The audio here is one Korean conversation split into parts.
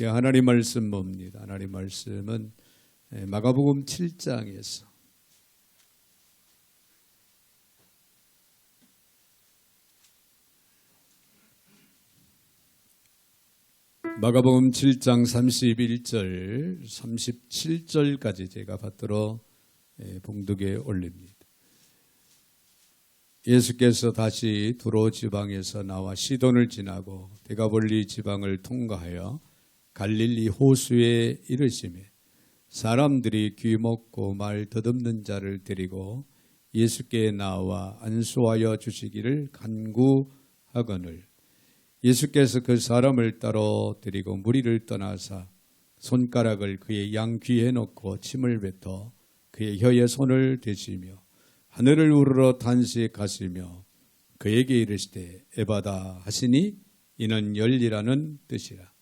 하나님 말씀 봅니다. 하나님 말씀은 마가복음 7장에서 마가복음 7장 31절, 37절까지 제가 받들어 봉독에 올립니다. 예수께서 다시 두로 지방에서 나와 시돈을 지나고 데가볼리 지방을 통과하여 갈릴리 호수에 이르시매 사람들이 귀 먹고 말 더듬는 자를 데리고 예수께 나와 안수하여 주시기를 간구하거늘 예수께서 그 사람을 따로 데리고 무리를 떠나사 손가락을 그의 양귀에 놓고 침을 뱉어 그의 혀에 손을 대시며 하늘을 우러러 탄식하시며 그에게 이르시되 에바다 하시니 이는 열리라는 뜻이라.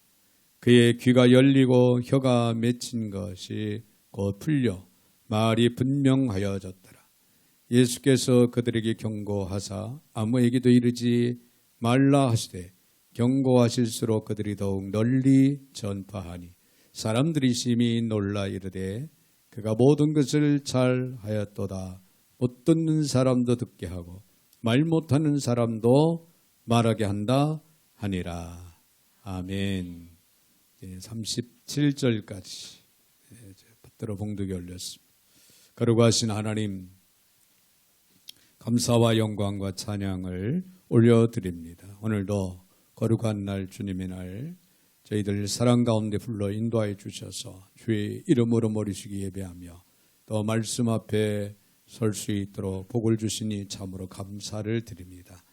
그의 귀가 열리고 혀가 맺힌 것이 곧 풀려 말이 분명하여졌더라. 예수께서 그들에게 경고하사 아무에게도 이르지 말라 하시되 경고하실수록 그들이 더욱 널리 전파하니 사람들이 심히 놀라 이르되 그가 모든 것을 잘 하였도다. 못 듣는 사람도 듣게 하고 말 못하는 사람도 말하게 한다 하니라. 아멘. 37절까지 받들어 봉독에 올렸습니다. 거룩하신 하나님, 감사와 영광과 찬양을 올려드립니다. 오늘도 거룩한 날, 주님의 날, 저희들 사랑 가운데 불러 인도하여 주셔서 주의 이름으로 모리시기 예배하며 또 말씀 앞에 설 수 있도록 복을 주시니 참으로 감사를 드립니다.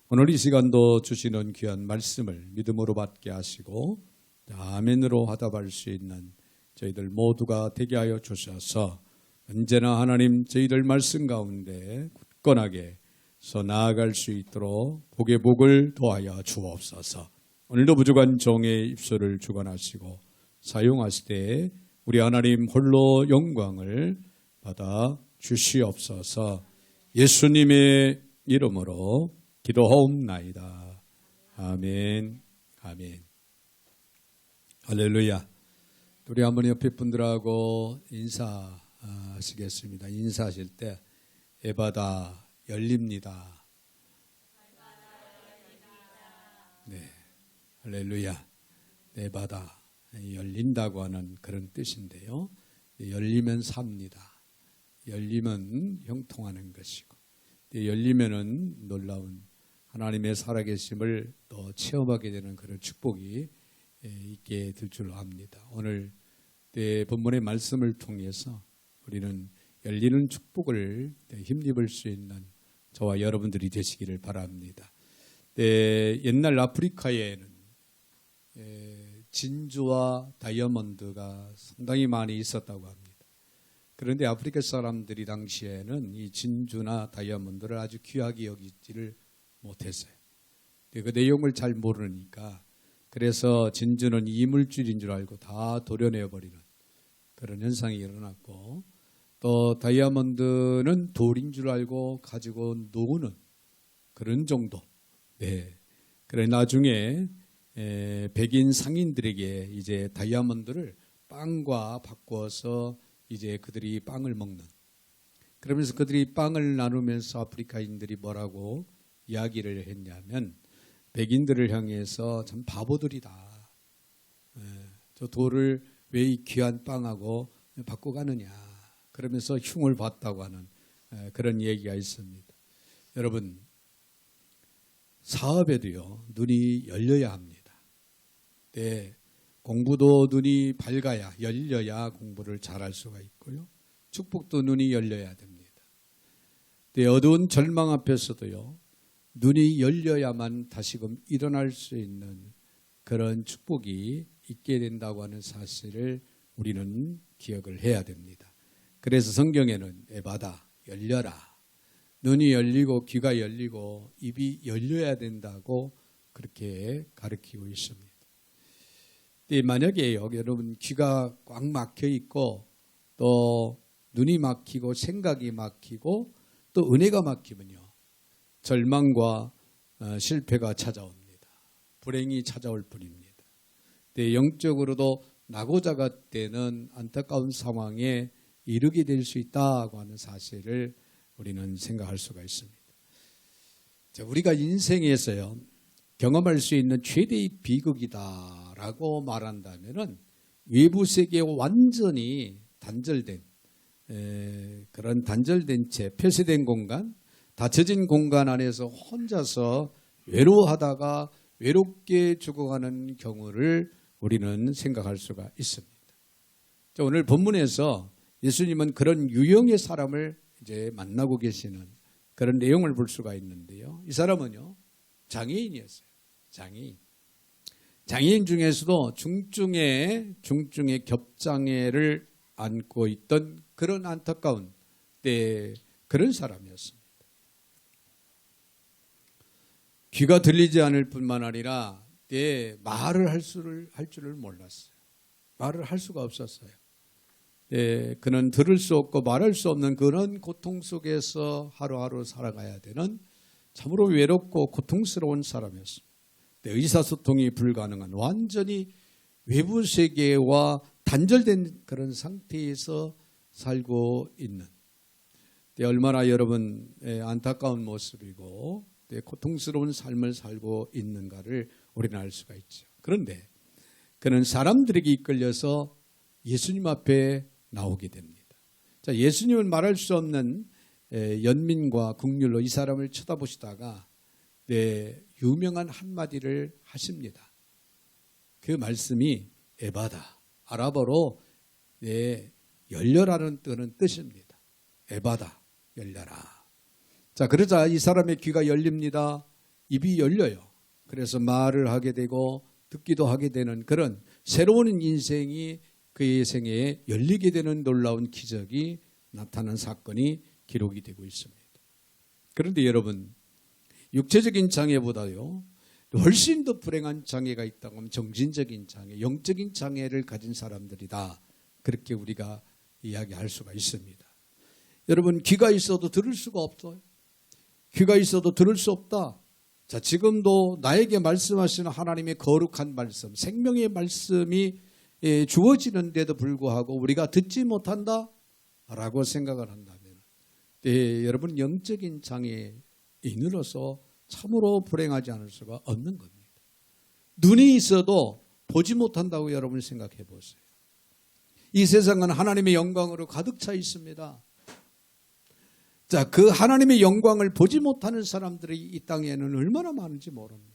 오늘 이 시간도 주시는 귀한 말씀을 믿음으로 받게 하시고 아멘으로 화답할 수 있는 저희들 모두가 되게 하여 주셔서 언제나 하나님 저희들 말씀 가운데 굳건하게 서 나아갈 수 있도록 복의 복을 더하여 주옵소서. 오늘도 부족한 종의 입술을 주관하시고 사용하시되 우리 하나님 홀로 영광을 받아 주시옵소서. 예수님의 이름으로 기도하옵나이다. 아멘. 아멘. 할렐루야. 우리 한번 옆에 분들하고 인사하시겠습니다. 인사하실 때 에바다 열립니다. 네, 할렐루야. 에바다 열린다고 하는 그런 뜻인데요. 열리면 삽니다. 열리면 형통하는 것이고, 열리면은 놀라운 하나님의 살아계심을 또 체험하게 되는 그런 축복이 있게 될 줄로 압니다. 오늘 본문의 말씀을 통해서 우리는 열리는 축복을 힘입을 수 있는 저와 여러분들이 되시기를 바랍니다. 옛날 아프리카에는 진주와 다이아몬드가 상당히 많이 있었다고 합니다. 그런데 아프리카 사람들이 당시에는 이 진주나 다이아몬드를 아주 귀하게 여기지를 못했어요. 그 내용을 잘 모르니까 그래서 진주는 이물질인 줄 알고 다 도려내어버리는 그런 현상이 일어났고 또 다이아몬드는 돌인 줄 알고 가지고 노는 그런 정도. 네. 그래 나중에 백인 상인들에게 이제 다이아몬드를 빵과 바꿔서 이제 그들이 빵을 먹는. 그러면서 그들이 빵을 나누면서 아프리카인들이 뭐라고 이야기를 했냐면 백인들을 향해서 참 바보들이다. 저 돌을 왜 이 귀한 빵하고 바꿔가느냐. 그러면서 흉을 봤다고 하는 그런 얘기가 있습니다. 여러분, 사업에도요, 눈이 열려야 합니다. 네, 공부도 눈이 밝아야, 열려야 공부를 잘할 수가 있고요. 축복도 눈이 열려야 됩니다. 네, 어두운 절망 앞에서도요, 눈이 열려야만 다시금 일어날 수 있는 그런 축복이 있게 된다고 하는 사실을 우리는 기억을 해야 됩니다. 그래서 성경에는 에바다, 열려라. 눈이 열리고 귀가 열리고 입이 열려야 된다고 그렇게 가르치고 있습니다. 만약에 여러분 귀가 꽉 막혀 있고 또 눈이 막히고 생각이 막히고 또 은혜가 막히면요. 절망과 실패가 찾아옵니다. 불행이 찾아올 뿐입니다. 영적으로도 낙오자가 되는 안타까운 상황에 이르게 될 수 있다고 하는 사실을 우리는 생각할 수가 있습니다. 자, 우리가 인생에서요 경험할 수 있는 최대의 비극이다라고 말한다면은 외부 세계와 완전히 단절된 그런 단절된 채 폐쇄된 공간, 닫혀진 공간 안에서 혼자서 외로워하다가 외롭게 죽어가는 경우를 우리는 생각할 수가 있습니다. 자, 오늘 본문에서 예수님은 그런 유형의 사람을 이제 만나고 계시는 그런 내용을 볼 수가 있는데요. 이 사람은요 장애인이었어요. 장애인 중에서도 중증의 겹장애를 안고 있던 그런 안타까운 그런 사람이었습니다. 귀가 들리지 않을 뿐만 아니라 말을 할 줄을 몰랐어요. 말을 할 수가 없었어요. 그는 들을 수 없고 말할 수 없는 그런 고통 속에서 하루하루 살아가야 되는 참으로 외롭고 고통스러운 사람이었습니다. 의사소통이 불가능한 완전히 외부 세계와 단절된 그런 상태에서 살고 있는 얼마나 여러분 안타까운 모습이고 고통스러운 삶을 살고 있는가를 우리는 알 수가 있죠. 그런데 그는 사람들에게 이끌려서 예수님 앞에 나오게 됩니다. 자, 예수님은 말할 수 없는 연민과 국률로 이 사람을 쳐다보시다가 유명한 한마디를 하십니다. 그 말씀이 에바다, 아랍어로 열려라는 뜻입니다. 에바다, 열려라. 자, 그러자 이 사람의 귀가 열립니다. 입이 열려요. 그래서 말을 하게 되고 듣기도 하게 되는 그런 새로운 인생이 그의 생애에 열리게 되는 놀라운 기적이 나타난 사건이 기록이 되고 있습니다. 그런데 여러분, 육체적인 장애보다요 훨씬 더 불행한 장애가 있다고 하면 정신적인 장애, 영적인 장애를 가진 사람들이다. 그렇게 우리가 이야기할 수가 있습니다. 여러분, 귀가 있어도 들을 수가 없어요. 귀가 있어도 들을 수 없다. 자, 지금도 나에게 말씀하시는 하나님의 거룩한 말씀, 생명의 말씀이 주어지는데도 불구하고 우리가 듣지 못한다라고 생각을 한다면 여러분 영적인 장애인으로서 참으로 불행하지 않을 수가 없는 겁니다. 눈이 있어도 보지 못한다고 여러분 생각해 보세요. 이 세상은 하나님의 영광으로 가득 차 있습니다. 자, 그 하나님의 영광을 보지 못하는 사람들이 이 땅에는 얼마나 많은지 모릅니다.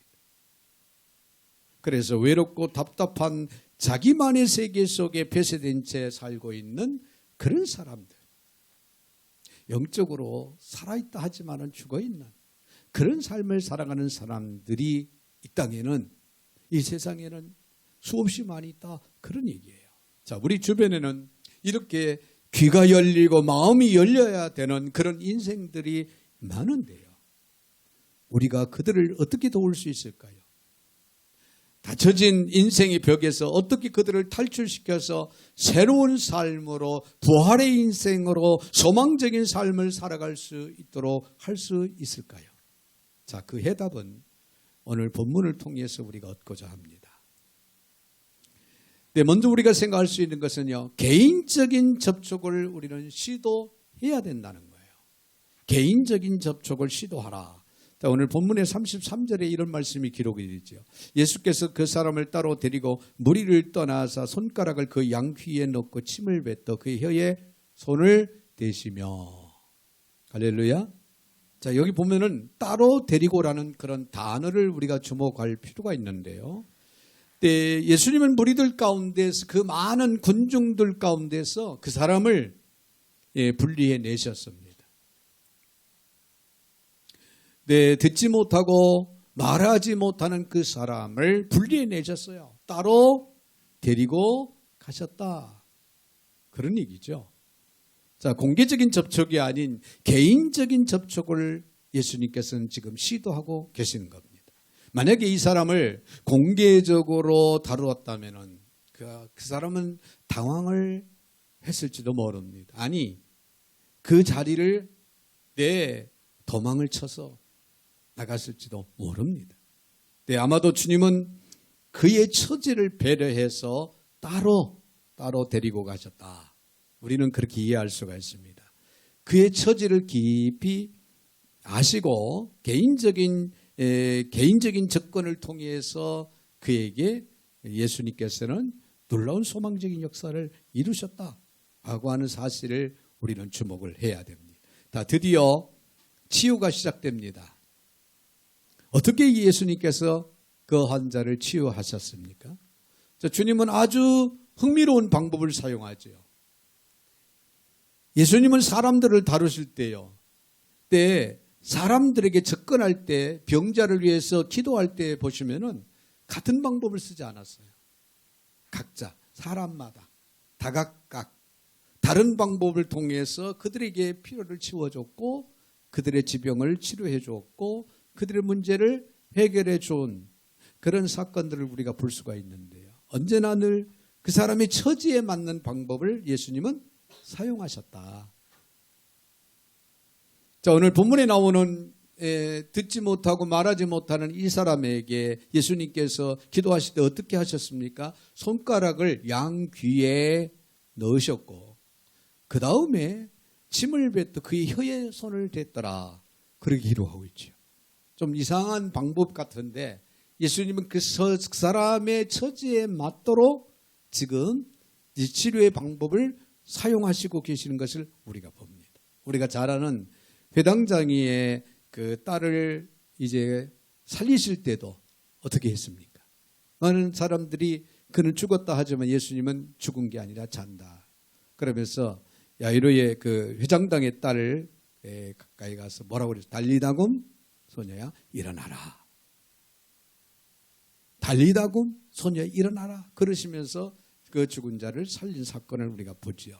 그래서 외롭고 답답한 자기만의 세계 속에 폐쇄된 채 살고 있는 그런 사람들, 영적으로 살아있다 하지만은 죽어있는 그런 삶을 살아가는 사람들이 이 땅에는, 이 세상에는 수없이 많이 있다, 그런 얘기예요. 자, 우리 주변에는 이렇게 귀가 열리고 마음이 열려야 되는 그런 인생들이 많은데요, 우리가 그들을 어떻게 도울 수 있을까요? 닫혀진 인생의 벽에서 어떻게 그들을 탈출시켜서 새로운 삶으로, 부활의 인생으로 소망적인 삶을 살아갈 수 있도록 할 수 있을까요? 자, 그 해답은 오늘 본문을 통해서 우리가 얻고자 합니다. 네, 먼저 우리가 생각할 수 있는 것은요, 개인적인 접촉을 우리는 시도해야 된다는 거예요. 개인적인 접촉을 시도하라. 자, 오늘 본문의 33절에 이런 말씀이 기록이 되죠. 예수께서 그 사람을 따로 데리고 무리를 떠나서 손가락을 그 양귀에 넣고 침을 뱉어 그의 혀에 손을 대시며. 할렐루야. 자, 여기 보면은 따로 데리고라는 그런 단어를 우리가 주목할 필요가 있는데요. 예수님은 무리들 가운데서, 그 많은 군중들 가운데서 그 사람을 분리해 내셨습니다. 듣지 못하고 말하지 못하는 그 사람을 분리해 내셨어요. 따로 데리고 가셨다. 그런 얘기죠. 자, 공개적인 접촉이 아닌 개인적인 접촉을 예수님께서는 지금 시도하고 계시는 겁니다. 만약에 이 사람을 공개적으로 다루었다면 그 사람은 당황을 했을지도 모릅니다. 아니, 그 자리를 도망을 쳐서 나갔을지도 모릅니다. 아마도 주님은 그의 처지를 배려해서 따로 데리고 가셨다. 우리는 그렇게 이해할 수가 있습니다. 그의 처지를 깊이 아시고 개인적인 접근을 통해서 그에게 예수님께서는 놀라운 소망적인 역사를 이루셨다라고 하는 사실을 우리는 주목을 해야 됩니다. 드디어 치유가 시작됩니다. 어떻게 예수님께서 그 환자를 치유하셨습니까? 주님은 아주 흥미로운 방법을 사용하죠. 예수님은 사람들을 다루실 때요. 사람들에게 접근할 때, 병자를 위해서 기도할 때 보시면은 같은 방법을 쓰지 않았어요. 각자, 사람마다, 다각각, 다른 방법을 통해서 그들에게 필요를 채워줬고, 그들의 지병을 치료해 줬고, 그들의 문제를 해결해 준 그런 사건들을 우리가 볼 수가 있는데요. 언제나 늘 그 사람의 처지에 맞는 방법을 예수님은 사용하셨다. 자, 오늘 본문에 나오는 듣지 못하고 말하지 못하는 이 사람에게 예수님께서 기도하실 때 어떻게 하셨습니까? 손가락을 양 귀에 넣으셨고 그 다음에 침을 뱉어 그의 혀에 손을 댔더라. 그렇게 기록하고 있죠. 좀 이상한 방법 같은데 예수님은 그 사람의 처지에 맞도록 지금 이 치료의 방법을 사용하시고 계시는 것을 우리가 봅니다. 우리가 잘 아는 회당장이의 그 딸을 이제 살리실 때도 어떻게 했습니까? 많은 사람들이 그는 죽었다 하지만 예수님은 죽은 게 아니라 잔다. 그러면서 야이로의 그 회장당의 딸을 가까이 가서 뭐라고 그랬어요? 달리다굼 소녀야 일어나라. 달리다굼 소녀야 일어나라. 그러시면서 그 죽은 자를 살린 사건을 우리가 보지요.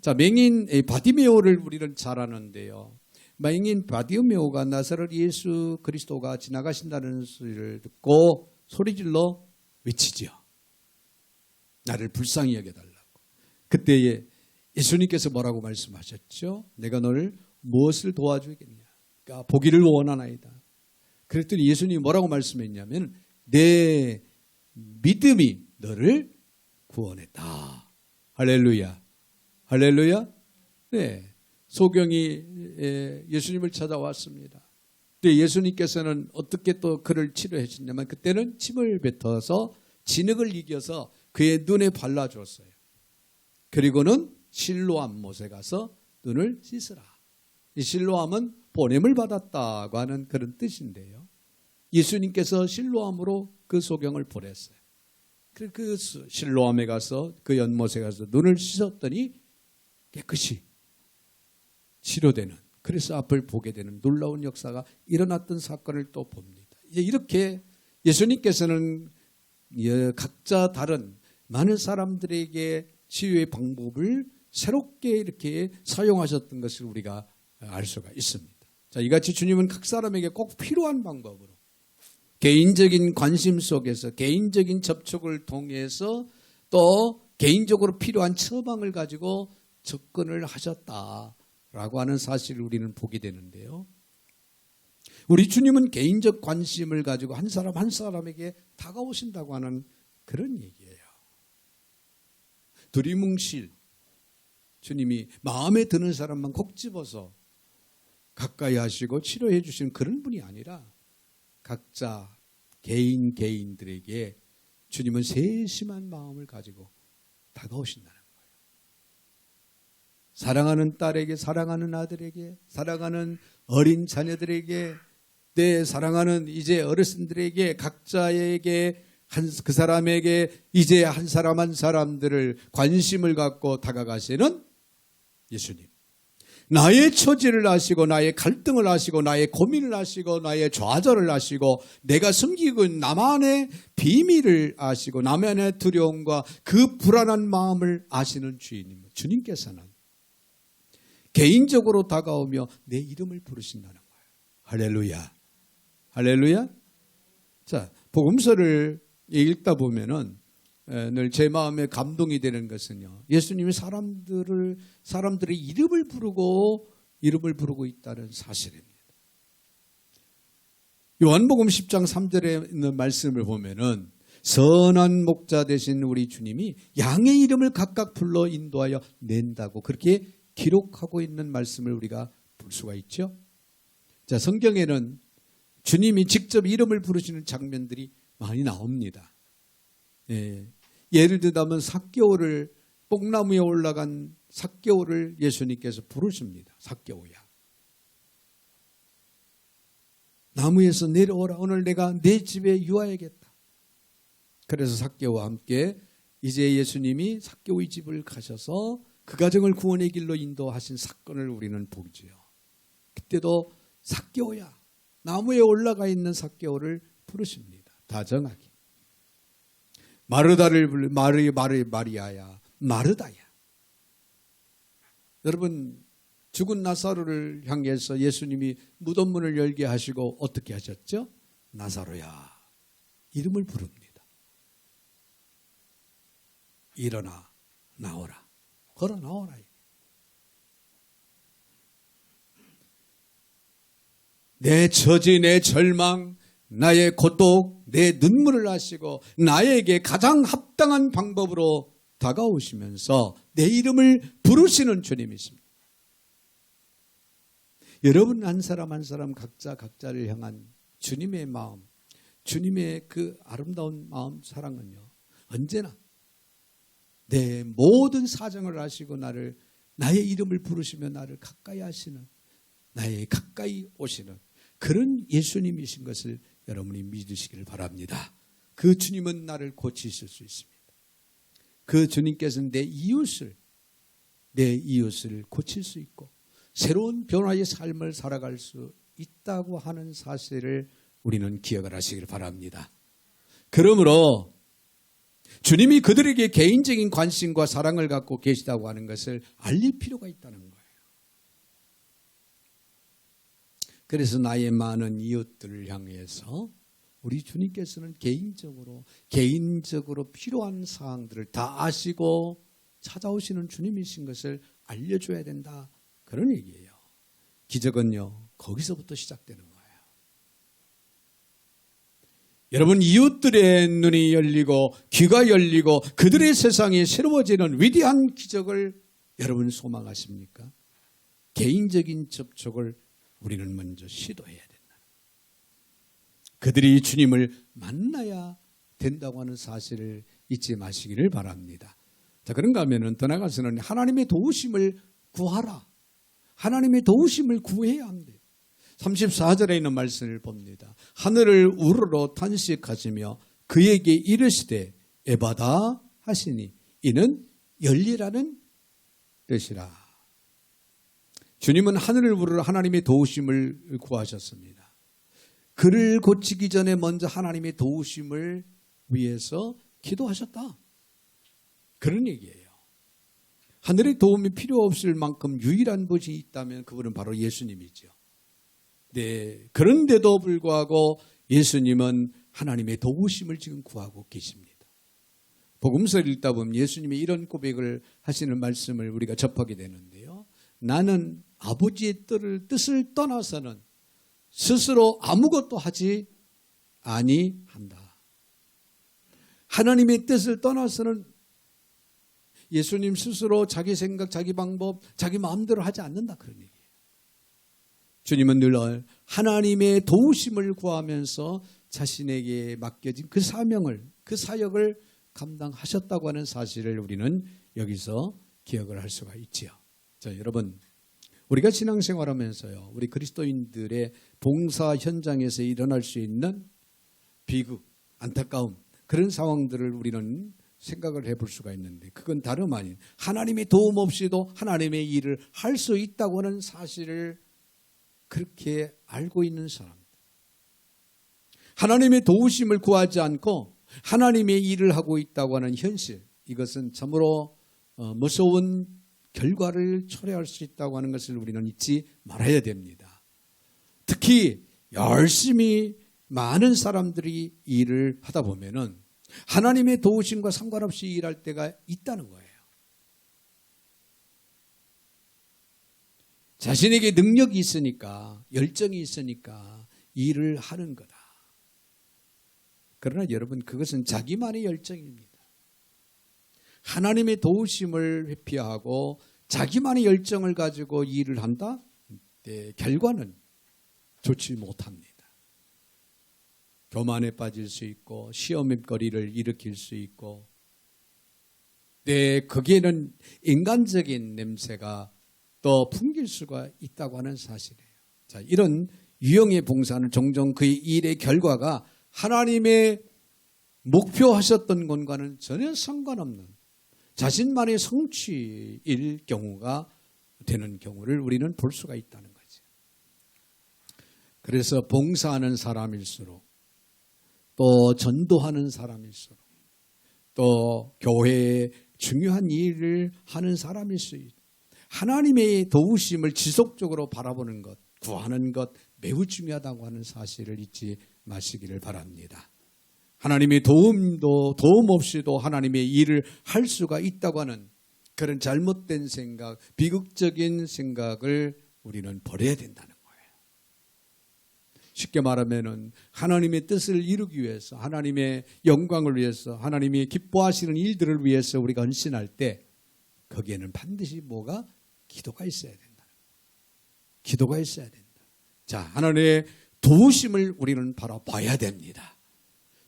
자, 맹인 바디메오를 우리는 잘 아는데요. 맹인 바디메오가 나사렛 예수 그리스도가 지나가신다는 소리를 듣고 소리질러 외치지요. 나를 불쌍히 여겨달라고. 그때에 예수님께서 뭐라고 말씀하셨죠? 내가 너를 무엇을 도와주겠냐? 그러니까 보기를 원하나이다. 그랬더니 예수님이 뭐라고 말씀했냐면 내 믿음이 너를 구원했다. 할렐루야. 할렐루야. 네. 소경이 예수님을 찾아왔습니다. 근데 예수님께서는 어떻게 또 그를 치료해 주셨냐면 그때는 침을 뱉어서 진흙을 이겨서 그의 눈에 발라주었어요. 그리고는 실로암 못에 가서 눈을 씻으라. 이 실로암은 보냄을 받았다고 하는 그런 뜻인데요. 예수님께서 실로암으로 그 소경을 보냈어요. 그 실로암에 가서 그 연못에 가서 눈을 씻었더니 깨끗이 치료되는, 그래서 앞을 보게 되는 놀라운 역사가 일어났던 사건을 또 봅니다. 이제 이렇게 예수님께서는 각자 다른 많은 사람들에게 치유의 방법을 새롭게 이렇게 사용하셨던 것을 우리가 알 수가 있습니다. 자, 이같이 주님은 각 사람에게 꼭 필요한 방법으로 개인적인 관심 속에서 개인적인 접촉을 통해서 또 개인적으로 필요한 처방을 가지고 접근을 하셨다라고 하는 사실을 우리는 보게 되는데요. 우리 주님은 개인적 관심을 가지고 한 사람 한 사람에게 다가오신다고 하는 그런 얘기예요. 두리뭉실 주님이 마음에 드는 사람만 콕 집어서 가까이 하시고 치료해 주시는 그런 분이 아니라 각자 개인들에게 주님은 세심한 마음을 가지고 다가오신다는 거예요. 사랑하는 딸에게, 사랑하는 아들에게, 사랑하는 어린 자녀들에게, 내 사랑하는 이제 어르신들에게, 각자에게, 그 사람에게 이제 한 사람 한 사람들을 관심을 갖고 다가가시는 예수님. 나의 처지를 아시고 나의 갈등을 아시고 나의 고민을 아시고 나의 좌절을 아시고 내가 숨기고 있는 나만의 비밀을 아시고 나만의 두려움과 그 불안한 마음을 아시는 주님. 주님께서는 개인적으로 다가오며 내 이름을 부르신다는 거예요. 할렐루야. 할렐루야. 자, 복음서를 읽다 보면은 늘 제 마음에 감동이 되는 것은요. 예수님이 사람들의 이름을 부르고 있다는 사실입니다. 요한복음 10장 3절에 있는 말씀을 보면은 선한 목자 되신 우리 주님이 양의 이름을 각각 불러 인도하여 낸다고 그렇게 기록하고 있는 말씀을 우리가 볼 수가 있죠. 자, 성경에는 주님이 직접 이름을 부르시는 장면들이 많이 나옵니다. 예를 들자면 삭개오를 뽕나무에 올라간 삭개오를 예수님께서 부르십니다. 삭개오야, 나무에서 내려오라. 오늘 내가 내 집에 유하야겠다. 그래서 삭개오와 함께 이제 예수님이 삭개오의 집을 가셔서 그 가정을 구원의 길로 인도하신 사건을 우리는 보지요. 그때도 삭개오야, 나무에 올라가 있는 삭개오를 부르십니다. 다정하게. 마르다를 불러 마리아야, 마르다야. 여러분, 죽은 나사로를 향해서 예수님이 무덤 문을 열게 하시고 어떻게 하셨죠? 나사로야, 이름을 부릅니다. 일어나 나오라. 걸어 나오라. 내 처지, 내 절망, 나의 고독, 내 눈물을 아시고 나에게 가장 합당한 방법으로 다가오시면서 내 이름을 부르시는 주님이십니다. 여러분 한 사람 한 사람 각자를 향한 주님의 마음, 주님의 그 아름다운 마음, 사랑은요, 언제나 내 모든 사정을 아시고 나의 이름을 부르시며 나를 가까이 하시는, 나의 가까이 오시는 그런 예수님이신 것을 여러분이 믿으시기를 바랍니다. 그 주님은 나를 고치실 수 있습니다. 그 주님께서는 내 이웃을 고칠 수 있고 새로운 변화의 삶을 살아갈 수 있다고 하는 사실을 우리는 기억을 하시길 바랍니다. 그러므로 주님이 그들에게 개인적인 관심과 사랑을 갖고 계시다고 하는 것을 알릴 필요가 있다는 거예요. 그래서 나의 많은 이웃들을 향해서 우리 주님께서는 개인적으로 필요한 사항들을 다 아시고 찾아오시는 주님이신 것을 알려줘야 된다, 그런 얘기예요. 기적은요, 거기서부터 시작되는 거예요. 여러분, 이웃들의 눈이 열리고 귀가 열리고 그들의 세상이 새로워지는 위대한 기적을 여러분 소망하십니까? 개인적인 접촉을 우리는 먼저 시도해야 된다. 그들이 주님을 만나야 된다고 하는 사실을 잊지 마시기를 바랍니다. 자, 그런가 하면 더 나아가서는 하나님의 도우심을 구하라. 하나님의 도우심을 구해야 합니다. 34절에 있는 말씀을 봅니다. 하늘을 우러러 탄식하시며 그에게 이르시되 에바다 하시니 이는 열리라는 뜻이라. 주님은 하늘을 우러러 하나님의 도우심을 구하셨습니다. 그를 고치기 전에 먼저 하나님의 도우심을 위해서 기도하셨다, 그런 얘기예요. 하늘의 도움이 필요 없을 만큼 유일한 분이 있다면 그분은 바로 예수님이죠. 네, 그런데도 불구하고 예수님은 하나님의 도우심을 지금 구하고 계십니다. 복음서를 읽다 보면 예수님이 이런 고백을 하시는 말씀을 우리가 접하게 되는데요. 나는 아버지의 뜻을 떠나서는 스스로 아무것도 하지 아니한다. 하나님의 뜻을 떠나서는 예수님 스스로 자기 생각, 자기 방법, 자기 마음대로 하지 않는다, 그런 얘기예요. 주님은 늘 하나님의 도우심을 구하면서 자신에게 맡겨진 그 사명을, 그 사역을 감당하셨다고 하는 사실을 우리는 여기서 기억을 할 수가 있지요. 자, 여러분, 우리가 신앙생활하면서요, 우리 그리스도인들의 봉사 현장에서 일어날 수 있는 비극, 안타까움, 그런 상황들을 우리는 생각을 해볼 수가 있는데, 그건 다름 아닌 하나님의 도움 없이도 하나님의 일을 할 수 있다고 하는 사실을 그렇게 알고 있는 사람들, 하나님의 도우심을 구하지 않고 하나님의 일을 하고 있다고 하는 현실, 이것은 참으로 무서운 결과를 초래할 수 있다고 하는 것을 우리는 잊지 말아야 됩니다. 특히 열심히 많은 사람들이 일을 하다 보면은 하나님의 도우심과 상관없이 일할 때가 있다는 거예요. 자신에게 능력이 있으니까, 열정이 있으니까 일을 하는 거다. 그러나 여러분, 그것은 자기만의 열정입니다. 하나님의 도우심을 회피하고 자기만의 열정을 가지고 일을 한다? 네, 결과는 좋지 못합니다. 교만에 빠질 수 있고 시험거리를 일으킬 수 있고, 거기에는 인간적인 냄새가 또 풍길 수가 있다고 하는 사실이에요. 자, 이런 유형의 봉사는 종종 그 일의 결과가 하나님의 목표하셨던 것과는 전혀 상관없는 자신만의 성취일 경우가 되는 경우를 우리는 볼 수가 있다는 거죠. 그래서 봉사하는 사람일수록, 또 전도하는 사람일수록, 또 교회에 중요한 일을 하는 사람일수록 하나님의 도우심을 지속적으로 바라보는 것, 구하는 것 매우 중요하다고 하는 사실을 잊지 마시기를 바랍니다. 하나님의 도움 없이도 하나님의 일을 할 수가 있다고 하는 그런 잘못된 생각, 비극적인 생각을 우리는 버려야 된다는 거예요. 쉽게 말하면은 하나님의 뜻을 이루기 위해서, 하나님의 영광을 위해서, 하나님이 기뻐하시는 일들을 위해서 우리가 헌신할 때 거기에는 반드시 뭐가? 기도가 있어야 된다. 기도가 있어야 된다. 자, 하나님의 도우심을 우리는 바라봐야 됩니다.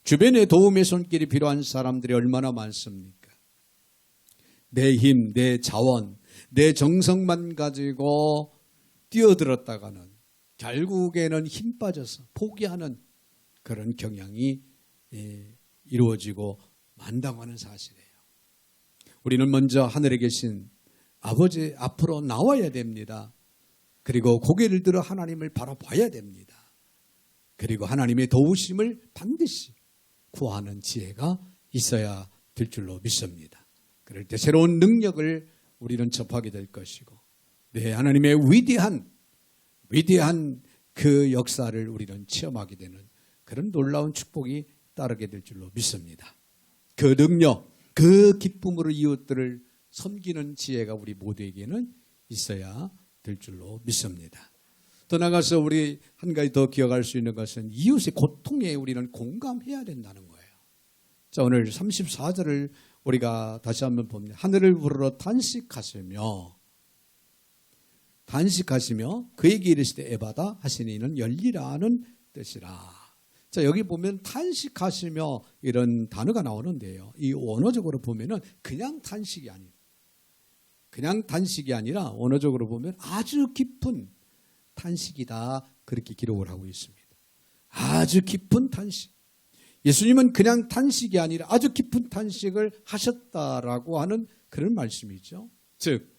주변에 도움의 손길이 필요한 사람들이 얼마나 많습니까? 내 힘, 내 자원, 내 정성만 가지고 뛰어들었다가는 결국에는 힘 빠져서 포기하는 그런 경향이 이루어지고 만다고 하는 사실이에요. 우리는 먼저 하늘에 계신 아버지 앞으로 나와야 됩니다. 그리고 고개를 들어 하나님을 바라봐야 됩니다. 그리고 하나님의 도우심을 반드시 구하는 지혜가 있어야 될 줄로 믿습니다. 그럴 때 새로운 능력을 우리는 접하게 될 것이고, 하나님의 위대한 그 역사를 우리는 체험하게 되는 그런 놀라운 축복이 따르게 될 줄로 믿습니다. 그 능력, 그 기쁨으로 이웃들을 섬기는 지혜가 우리 모두에게는 있어야 될 줄로 믿습니다. 더 나아가서 우리 한 가지 더 기억할 수 있는 것은 이웃의 고통에 우리는 공감해야 된다는 거예요. 자, 오늘 34절을 우리가 다시 한번 봅니다. 하늘을 부르러 탄식하시며 그에게 이르시되 에바다 하시니 이는 열리라는 뜻이라. 자, 여기 보면 탄식하시며 이런 단어가 나오는데요. 이 원어적으로 보면은 그냥 탄식이 아니라 원어적으로 보면 아주 깊은 탄식이다, 그렇게 기록을 하고 있습니다. 아주 깊은 탄식. 예수님은 그냥 탄식이 아니라 아주 깊은 탄식을 하셨다라고 하는 그런 말씀이죠. 즉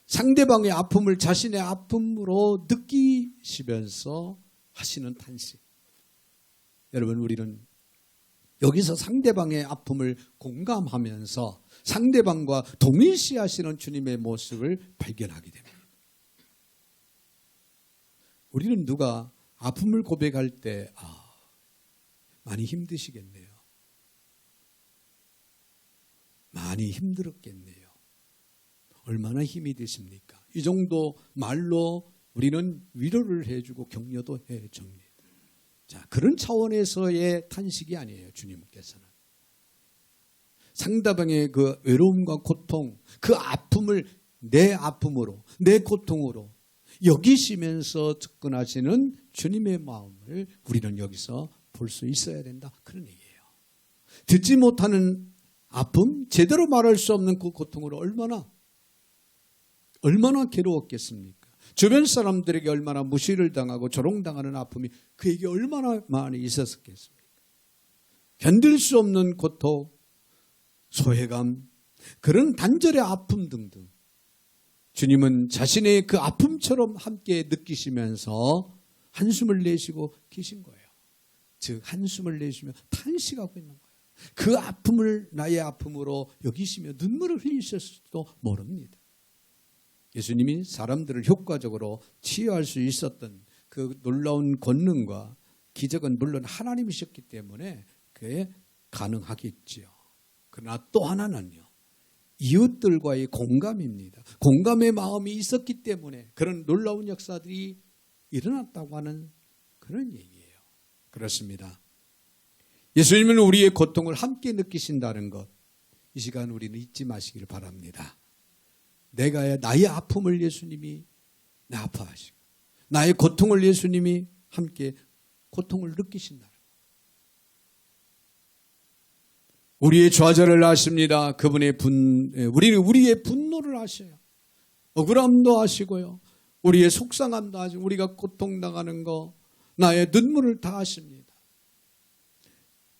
상대방의 아픔을 자신의 아픔으로 느끼시면서 하시는 탄식. 여러분, 우리는 여기서 상대방의 아픔을 공감하면서 상대방과 동일시하시는 주님의 모습을 발견하게 됩니다. 우리는 누가 아픔을 고백할 때 많이 힘드시겠네요. 많이 힘들었겠네요. 얼마나 힘이 드십니까? 이 정도 말로 우리는 위로를 해주고 격려도 해줍니다. 자, 그런 차원에서의 탄식이 아니에요. 주님께서는 상대방의 그 외로움과 고통, 그 아픔을 내 아픔으로, 내 고통으로 여기시면서 접근하시는 주님의 마음을 우리는 여기서 볼 수 있어야 된다, 그런 얘기예요. 듣지 못하는 아픔, 제대로 말할 수 없는 그 고통으로 얼마나 괴로웠겠습니까? 주변 사람들에게 얼마나 무시를 당하고 조롱당하는 아픔이 그에게 얼마나 많이 있었겠습니까? 견딜 수 없는 고통, 소외감, 그런 단절의 아픔 등등, 주님은 자신의 그 아픔처럼 함께 느끼시면서 한숨을 내쉬고 계신 거예요. 즉 한숨을 내쉬며 탄식하고 있는 거예요. 그 아픔을 나의 아픔으로 여기시며 눈물을 흘리셨을지도 모릅니다. 예수님이 사람들을 효과적으로 치유할 수 있었던 그 놀라운 권능과 기적은 물론 하나님이셨기 때문에 그게 가능하겠지요. 그러나 또 하나는요, 이웃들과의 공감입니다. 공감의 마음이 있었기 때문에 그런 놀라운 역사들이 일어났다고 하는 그런 얘기예요. 그렇습니다. 예수님은 우리의 고통을 함께 느끼신다는 것, 이 시간 우리는 잊지 마시기를 바랍니다. 나의 아픔을 예수님이 아파하시고 나의 고통을 예수님이 함께 고통을 느끼신다는 것. 우리의 좌절을 아십니다. 우리의 분노를 아셔요. 억울함도 아시고요. 우리의 속상함도 아시고 우리가 고통당하는 거, 나의 눈물을 다 아십니다.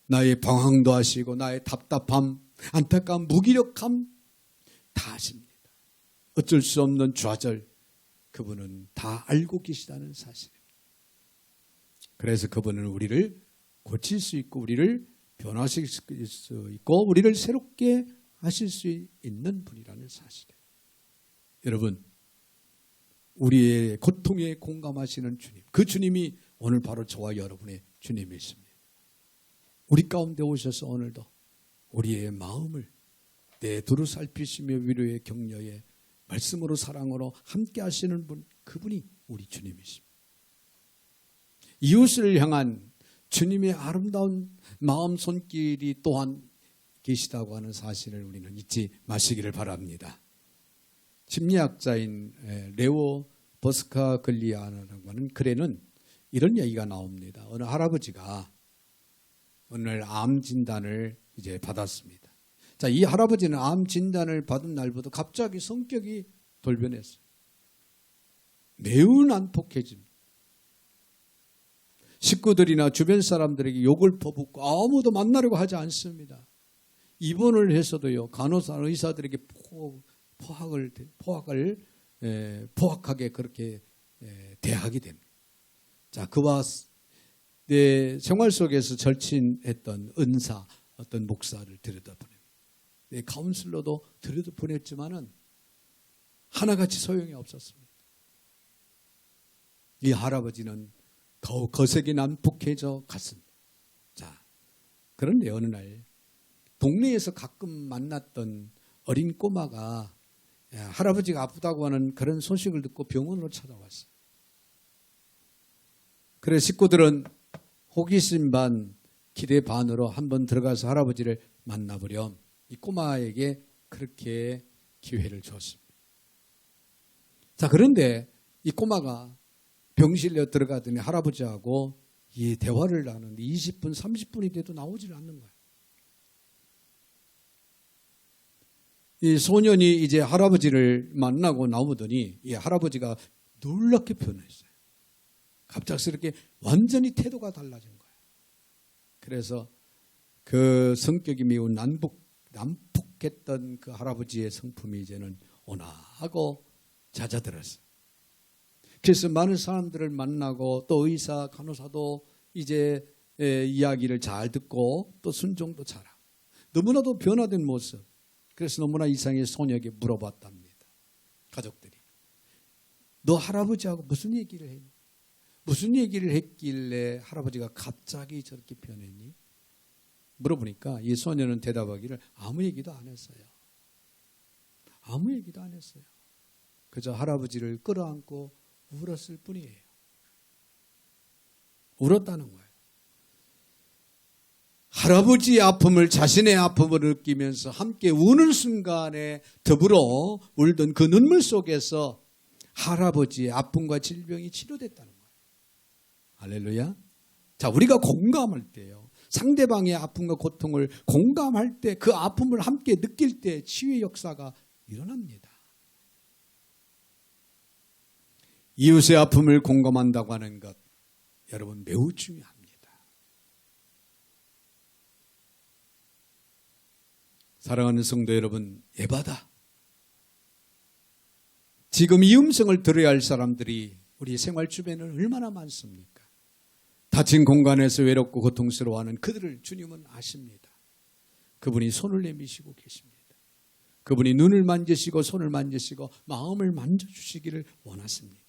나의 방황도 아시고 나의 답답함, 안타까움, 무기력함 다 아십니다. 어쩔 수 없는 좌절, 그분은 다 알고 계시다는 사실입니다. 그래서 그분은 우리를 고칠 수 있고 우리를 변화시킬 수 있고 우리를 새롭게 하실 수 있는 분이라는 사실이에요. 여러분, 우리의 고통에 공감하시는 주님, 그 주님이 오늘 바로 저와 여러분의 주님이십니다. 우리 가운데 오셔서 오늘도 우리의 마음을 두루 살피시며 위로의 격려에 말씀으로 사랑으로 함께 하시는 분, 그분이 우리 주님이십니다. 이웃을 향한 주님의 아름다운 마음 손길이 또한 계시다고 하는 사실을 우리는 잊지 마시기를 바랍니다. 심리학자인 레오 버스카글리아라고 하는 글에는 이런 얘기가 나옵니다. 어느 할아버지가 오늘 암 진단을 이제 받았습니다. 자, 이 할아버지는 암 진단을 받은 날부터 갑자기 성격이 돌변했어요. 매우 난폭해집니다. 식구들이나 주변 사람들에게 욕을 퍼붓고 아무도 만나려고 하지 않습니다. 입원을 해서도요, 간호사, 의사들에게 포악하게 그렇게 대하게 됩니다. 자, 그와 내 생활 속에서 절친했던 은사, 어떤 목사를 들여다보냅니다. 카운슬러도 들여다보냈지만은 하나같이 소용이 없었습니다. 이 할아버지는 더욱 거세게 난폭해져 갔습니다. 자, 그런데 어느 날 동네에서 가끔 만났던 어린 꼬마가 할아버지가 아프다고 하는 그런 소식을 듣고 병원으로 찾아왔어요. 그래 식구들은 호기심 반 기대 반으로 한번 들어가서 할아버지를 만나보렴, 이 꼬마에게 그렇게 기회를 줬습니다. 자, 그런데 이 꼬마가 병실에 들어가더니 할아버지하고 이 대화를 나누는데 20분, 30분이 돼도 나오질 않는 거예요. 이 소년이 이제 할아버지를 만나고 나오더니 이 할아버지가 놀랍게 변했어요. 갑작스럽게 완전히 태도가 달라진 거예요. 그래서 그 성격이 매우 난폭했던 그 할아버지의 성품이 이제는 온화하고 잦아들었어요. 그래서 많은 사람들을 만나고 또 의사, 간호사도 이제 이야기를 잘 듣고 또 순종도 잘하고 너무나도 변화된 모습. 그래서 너무나 이상의 소녀에게 물어봤답니다. 가족들이. 너 할아버지하고 무슨 얘기를 했니? 무슨 얘기를 했길래 할아버지가 갑자기 저렇게 변했니? 물어보니까 이 소녀는 대답하기를 아무 얘기도 안 했어요. 아무 얘기도 안 했어요. 그저 할아버지를 끌어안고 울었을 뿐이에요. 울었다는 거예요. 할아버지의 아픔을, 자신의 아픔을 느끼면서 함께 우는 순간에 더불어 울던 그 눈물 속에서 할아버지의 아픔과 질병이 치료됐다는 거예요. 할렐루야. 자, 우리가 공감할 때요, 상대방의 아픔과 고통을 공감할 때, 그 아픔을 함께 느낄 때 치유의 역사가 일어납니다. 이웃의 아픔을 공감한다고 하는 것, 여러분 매우 중요합니다. 사랑하는 성도 여러분, 에바다. 지금 이 음성을 들어야 할 사람들이 우리 생활 주변에는 얼마나 많습니까? 닫힌 공간에서 외롭고 고통스러워하는 그들을 주님은 아십니다. 그분이 손을 내미시고 계십니다. 그분이 눈을 만지시고 손을 만지시고 마음을 만져주시기를 원하십니다.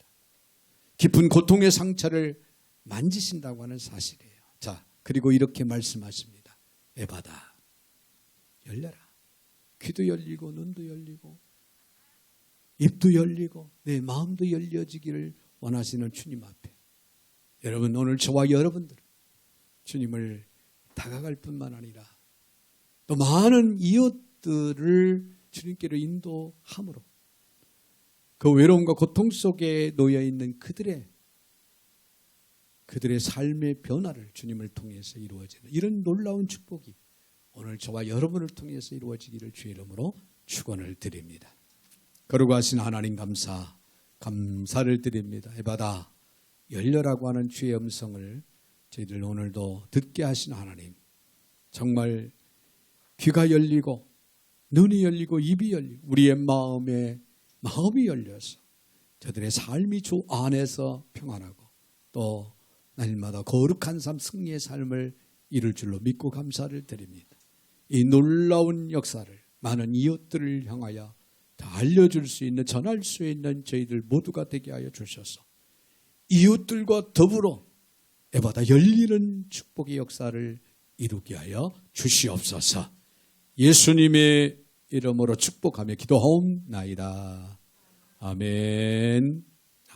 깊은 고통의 상처를 만지신다고 하는 사실이에요. 자, 그리고 이렇게 말씀하십니다. 에바다. 열려라. 귀도 열리고 눈도 열리고 입도 열리고 내 마음도 열려지기를 원하시는 주님 앞에, 여러분 오늘 저와 여러분들 주님을 다가갈 뿐만 아니라 또 많은 이웃들을 주님께로 인도함으로 그 외로움과 고통 속에 놓여 있는 그들의 삶의 변화를 주님을 통해서 이루어지는 이런 놀라운 축복이 오늘 저와 여러분을 통해서 이루어지기를 주의 이름으로 축원을 드립니다. 거룩하신 하나님 감사를 드립니다. 해바다 열려라고 하는 주의 음성을 저희들 오늘도 듣게 하신 하나님, 정말 귀가 열리고 눈이 열리고 입이 열리고 우리의 마음이 열려서 저들의 삶이 주 안에서 평안하고 또 날마다 거룩한 삶, 승리의 삶을 이룰 줄로 믿고 감사를 드립니다. 이 놀라운 역사를 많은 이웃들을 향하여 다 알려줄 수 있는, 전할 수 있는 저희들 모두가 되게 하여 주셔서 이웃들과 더불어 에바다 열리는 축복의 역사를 이루게 하여 주시옵소서. 예수님의 이름으로 축복하며 기도하옵나이다. 아멘.